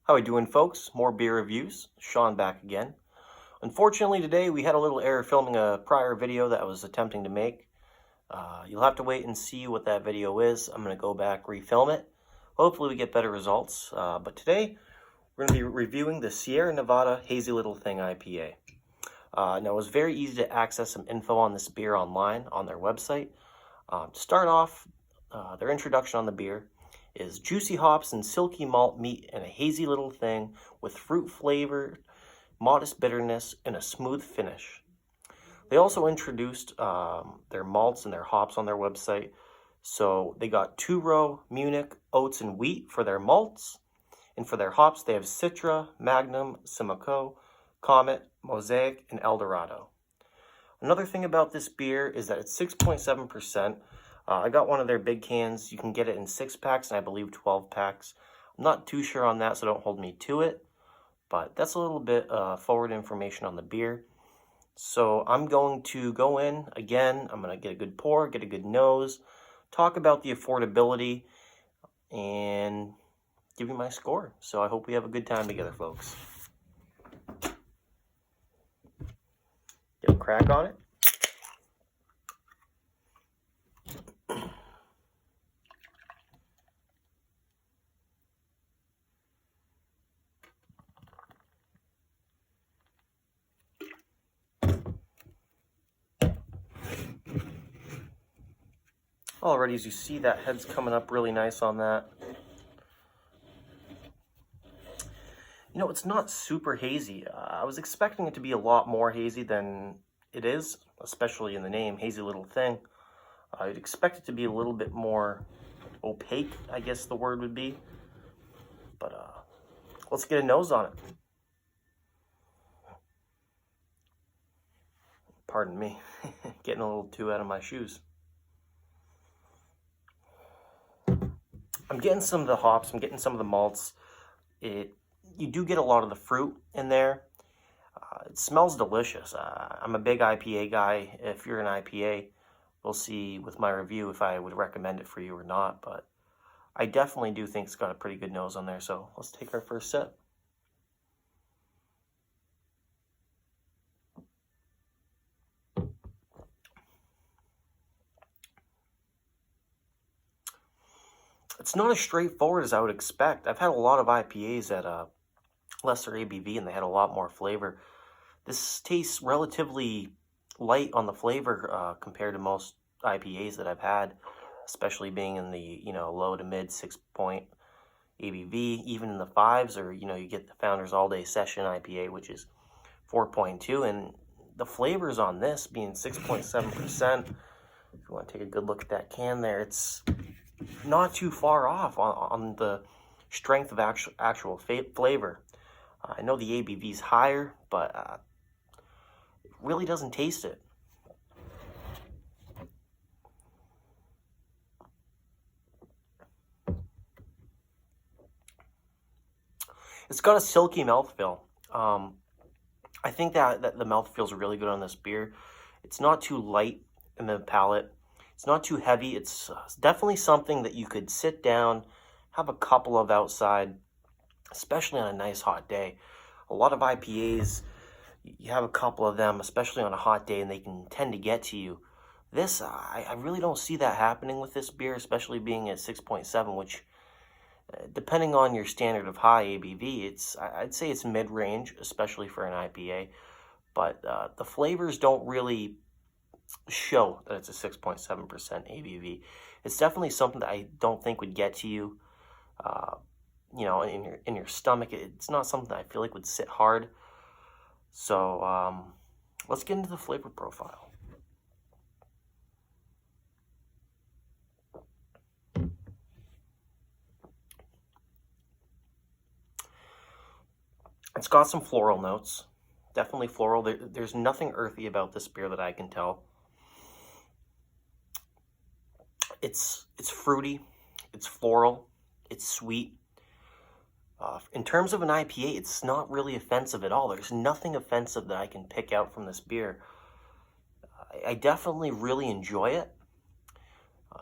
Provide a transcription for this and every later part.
How we doing, folks? More beer reviews. Sean back again. Unfortunately, today we had a little error filming a prior video that I was attempting to make. You'll have to wait and see what that video is. I'm going to go back, refilm it. Hopefully we get better results. But today, we're going to be reviewing the Sierra Nevada Hazy Little Thing IPA. Now, it was very easy to access some info on this beer online on their website. To start off, their introduction on the beer is juicy hops and silky malt meet in a hazy little thing with fruit flavor, modest bitterness, and a smooth finish. They also introduced their malts and their hops on their website. So they got two-row, Munich, oats, and wheat for their malts. And for their hops, they have Citra, Magnum, Simcoe, Comet, Mosaic, and Eldorado. Another thing about this beer is that it's 6.7%. I got one of their big cans. You can get it in 6-packs and I believe 12-packs. I'm not too sure on that, so don't hold me to it. But that's a little bit forward information on the beer. So I'm going to go in again. I'm going to get a good pour, get a good nose, talk about the affordability, and give you my score. So I hope we have a good time together, folks. Get a crack on it. Already, as you see, that head's coming up really nice on that. You know, it's not super hazy. I was expecting it to be a lot more hazy than it is, especially in the name, Hazy Little Thing. I'd expect it to be a little bit more opaque, I guess the word would be. But let's get a nose on it. Pardon me, getting a little too out of my shoes. I'm getting some of the hops, I'm getting some of the malts. You do get a lot of the fruit in there. It smells delicious. I'm a big IPA guy. If you're an IPA, we'll see with my review if I would recommend it for you or not. But I definitely do think it's got a pretty good nose on there. So let's take our first sip. It's not as straightforward as I would expect. I've had a lot of IPAs at lesser ABV and they had a lot more flavor. This tastes relatively light on the flavor compared to most IPAs that I've had, especially being in the low to mid 6-point ABV, even in the 5s, or you get the Founders All Day Session IPA, which is 4.2, and the flavors on this being 6.7%. If you want to take a good look at that can there, it's not too far off on the strength of actual flavor. I know the ABV is higher, but it really doesn't taste it. It's got a silky mouthfeel. I think that the mouth feels really good on this beer. It's not too light in the palate. It's not too heavy. It's definitely something that you could sit down, have a couple of outside, especially on a nice hot day. A lot of IPAs, you have a couple of them, especially on a hot day, and they can tend to get to you. This, I really don't see that happening with this beer, especially being at 6.7, which, depending on your standard of high ABV, I'd say it's mid-range, especially for an IPA. But the flavors don't really show that it's a 6.7% ABV. It's definitely something that I don't think would get to you, in your stomach. It's not something that I feel like would sit hard. So let's get into the flavor profile. It's got some floral notes, definitely floral. There's nothing earthy about this beer that I can tell. It's fruity, it's floral, it's sweet. In terms of an IPA, it's not really offensive at all. There's nothing offensive that I can pick out from this beer. I definitely really enjoy it.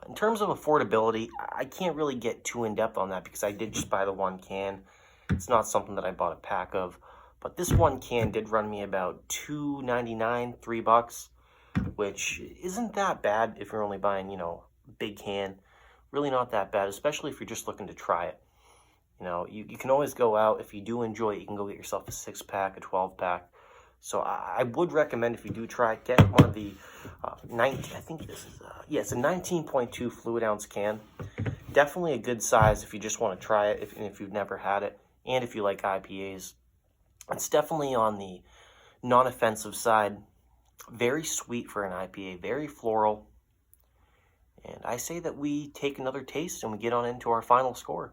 In terms of affordability, I can't really get too in-depth on that because I did just buy the one can. It's not something that I bought a pack of, but this one can did run me about $2.99, $3, which isn't that bad if you're only buying, you know, a big can. Really not that bad, especially if you're just looking to try it. You know, you can always go out. If you do enjoy it, you can go get yourself a 6-pack, a 12-pack. So I would recommend, if you do try it, get one of the 19, I think this is, it's a 19.2 fluid ounce can. Definitely a good size if you just want to try it, if you've never had it, and if you like IPAs. It's definitely on the non-offensive side. Very sweet for an IPA, very floral. And I say that we take another taste and we get on into our final score.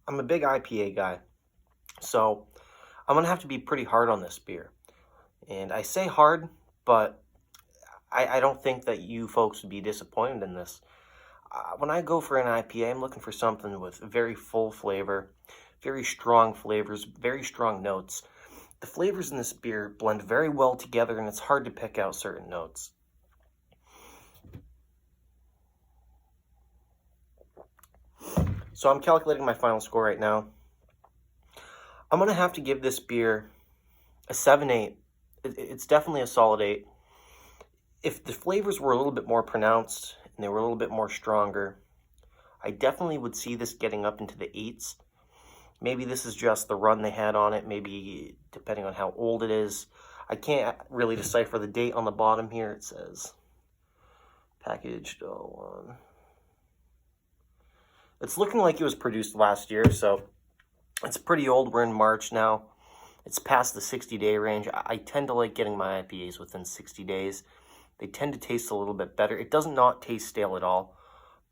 I'm a big IPA guy, so I'm going to have to be pretty hard on this beer. And I say hard, but I don't think that you folks would be disappointed in this. When I go for an IPA, I'm looking for something with very full flavor, very strong flavors, very strong notes. The flavors in this beer blend very well together, and it's hard to pick out certain notes. So I'm calculating my final score right now. I'm going to have to give this beer a 7-8. It's definitely a solid 8. If the flavors were a little bit more pronounced and they were a little bit more stronger, I definitely would see this getting up into the 8s. Maybe this is just the run they had on it, maybe depending on how old it is. I can't really decipher the date on the bottom here. It says packaged 01. It's looking like it was produced last year, so it's pretty old. We're in March now. It's past the 60-day range. I tend to like getting my IPAs within 60 days. They tend to taste a little bit better. It does not taste stale at all,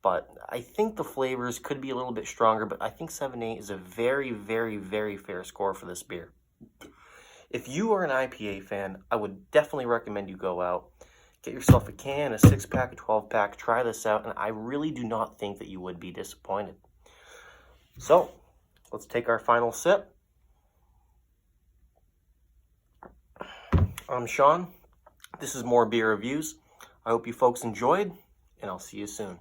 but I think the flavors could be a little bit stronger, but I think 7-8 is a very, very, very fair score for this beer. If you are an IPA fan, I would definitely recommend you go out, get yourself a can, a 6-pack, a 12-pack, try this out, and I really do not think that you would be disappointed. So, let's take our final sip. I'm Sean. This is More Beer Reviews. I hope you folks enjoyed, and I'll see you soon.